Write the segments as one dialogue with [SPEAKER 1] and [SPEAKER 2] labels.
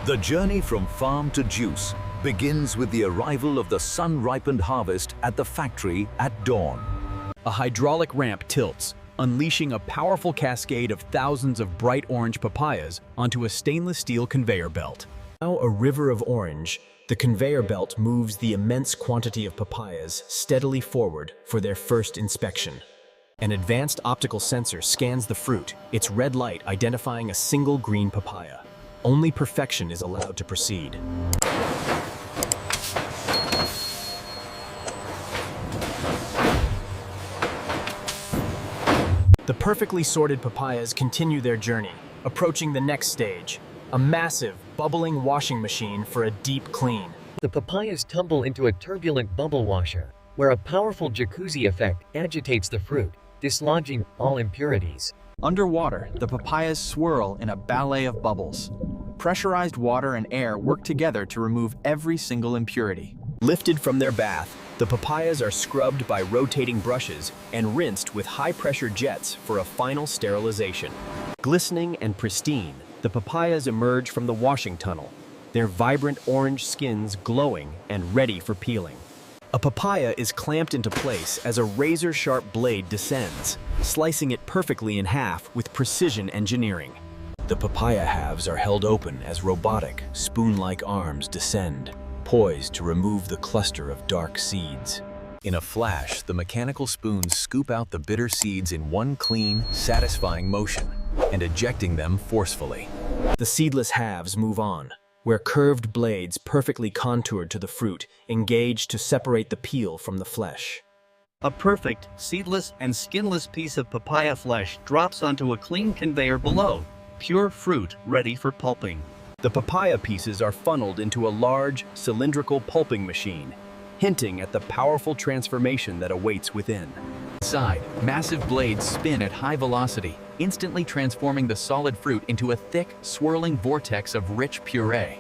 [SPEAKER 1] The journey from farm to juice begins with the arrival of the sun-ripened harvest at the factory at dawn.
[SPEAKER 2] A hydraulic ramp tilts, unleashing a powerful cascade of thousands of bright orange papayas onto a stainless steel conveyor belt. Now a river of orange, the conveyor belt moves the immense quantity of papayas steadily forward for their first inspection. An advanced optical sensor scans the fruit, its red light identifying a single green papaya. Only perfection is allowed to proceed. The perfectly sorted papayas continue their journey, approaching the next stage, a massive, bubbling washing machine for a deep clean.
[SPEAKER 3] The papayas tumble into a turbulent bubble washer, where a powerful jacuzzi effect agitates the fruit, dislodging all impurities.
[SPEAKER 4] Underwater, the papayas swirl in a ballet of bubbles. Pressurized water and air work together to remove every single impurity.
[SPEAKER 2] Lifted from their bath, the papayas are scrubbed by rotating brushes and rinsed with high-pressure jets for a final sterilization. Glistening and pristine, the papayas emerge from the washing tunnel, their vibrant orange skins glowing and ready for peeling. A papaya is clamped into place as a razor-sharp blade descends, slicing it perfectly in half with precision engineering. The papaya halves are held open as robotic, spoon-like arms descend, poised to remove the cluster of dark seeds. In a flash, the mechanical spoons scoop out the bitter seeds in one clean, satisfying motion, and ejecting them forcefully. The seedless halves move on, where curved blades perfectly contoured to the fruit engage to separate the peel from the flesh.
[SPEAKER 5] A perfect, seedless and skinless piece of papaya flesh drops onto a clean conveyor below, pure fruit ready for pulping.
[SPEAKER 2] The papaya pieces are funneled into a large, cylindrical pulping machine, hinting at the powerful transformation that awaits within.
[SPEAKER 6] Inside, massive blades spin at high velocity, instantly transforming the solid fruit into a thick, swirling vortex of rich puree.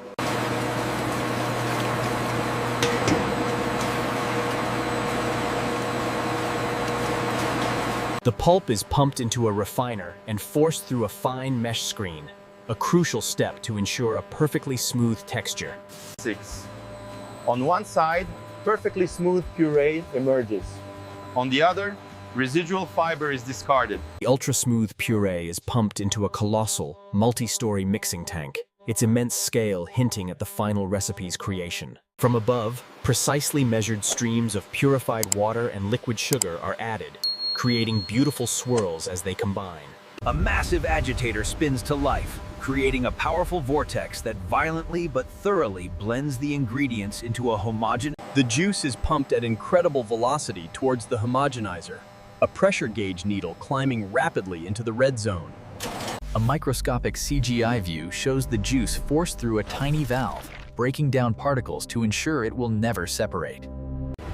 [SPEAKER 2] The pulp is pumped into a refiner and forced through a fine mesh screen, a crucial step to ensure a perfectly smooth texture.
[SPEAKER 7] 6. On one side, perfectly smooth puree emerges. On the other, residual fiber is discarded.
[SPEAKER 2] The ultra-smooth puree is pumped into a colossal, multi-story mixing tank, its immense scale hinting at the final recipe's creation. From above, precisely measured streams of purified water and liquid sugar are added, creating beautiful swirls as they combine.
[SPEAKER 1] A massive agitator spins to life, creating a powerful vortex that violently but thoroughly blends the ingredients into a homogeneous.
[SPEAKER 2] The juice is pumped at incredible velocity towards the homogenizer, a pressure gauge needle climbing rapidly into the red zone.
[SPEAKER 6] A microscopic CGI view shows the juice forced through a tiny valve, breaking down particles to ensure it will never separate.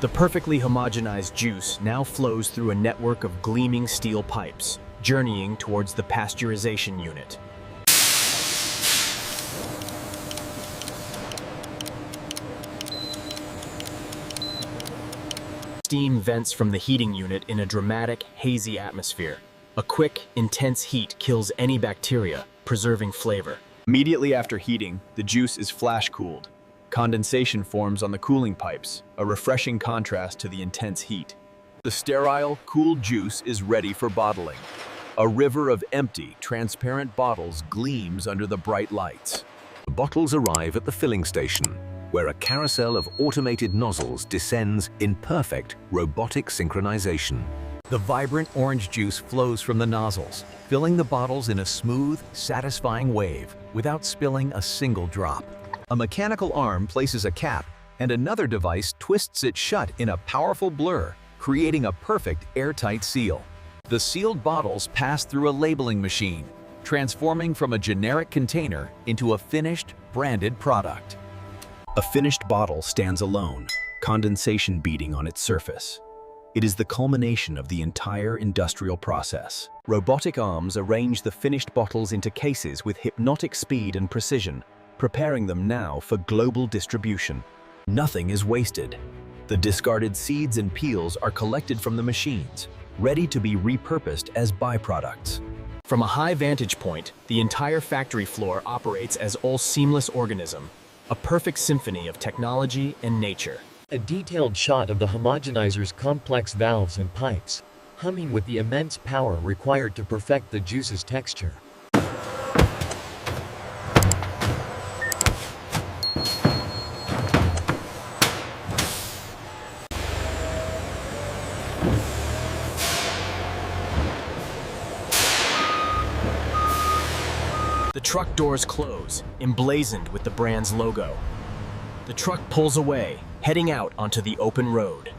[SPEAKER 2] The perfectly homogenized juice now flows through a network of gleaming steel pipes, journeying towards the pasteurization unit. Steam vents from the heating unit in a dramatic, hazy atmosphere. A quick, intense heat kills any bacteria, preserving flavor. Immediately after heating, the juice is flash-cooled. Condensation forms on the cooling pipes, a refreshing contrast to the intense heat. The sterile, cooled juice is ready for bottling. A river of empty, transparent bottles gleams under the bright lights.
[SPEAKER 1] The bottles arrive at the filling station, where a carousel of automated nozzles descends in perfect, robotic synchronization.
[SPEAKER 6] The vibrant orange juice flows from the nozzles, filling the bottles in a smooth, satisfying wave without spilling a single drop.
[SPEAKER 1] A mechanical arm places a cap, and another device twists it shut in a powerful blur, creating a perfect airtight seal. The sealed bottles pass through a labeling machine, transforming from a generic container into a finished, branded product.
[SPEAKER 2] A finished bottle stands alone, condensation beating on its surface. It is the culmination of the entire industrial process. Robotic arms arrange the finished bottles into cases with hypnotic speed and precision, preparing them now for global distribution. Nothing is wasted. The discarded seeds and peels are collected from the machines, ready to be repurposed as byproducts. From a high vantage point, the entire factory floor operates as a seamless organism, a perfect symphony of technology and nature.
[SPEAKER 3] A detailed shot of the homogenizer's complex valves and pipes, humming with the immense power required to perfect the juice's texture.
[SPEAKER 2] The truck doors close, emblazoned with the brand's logo. The truck pulls away, heading out onto the open road.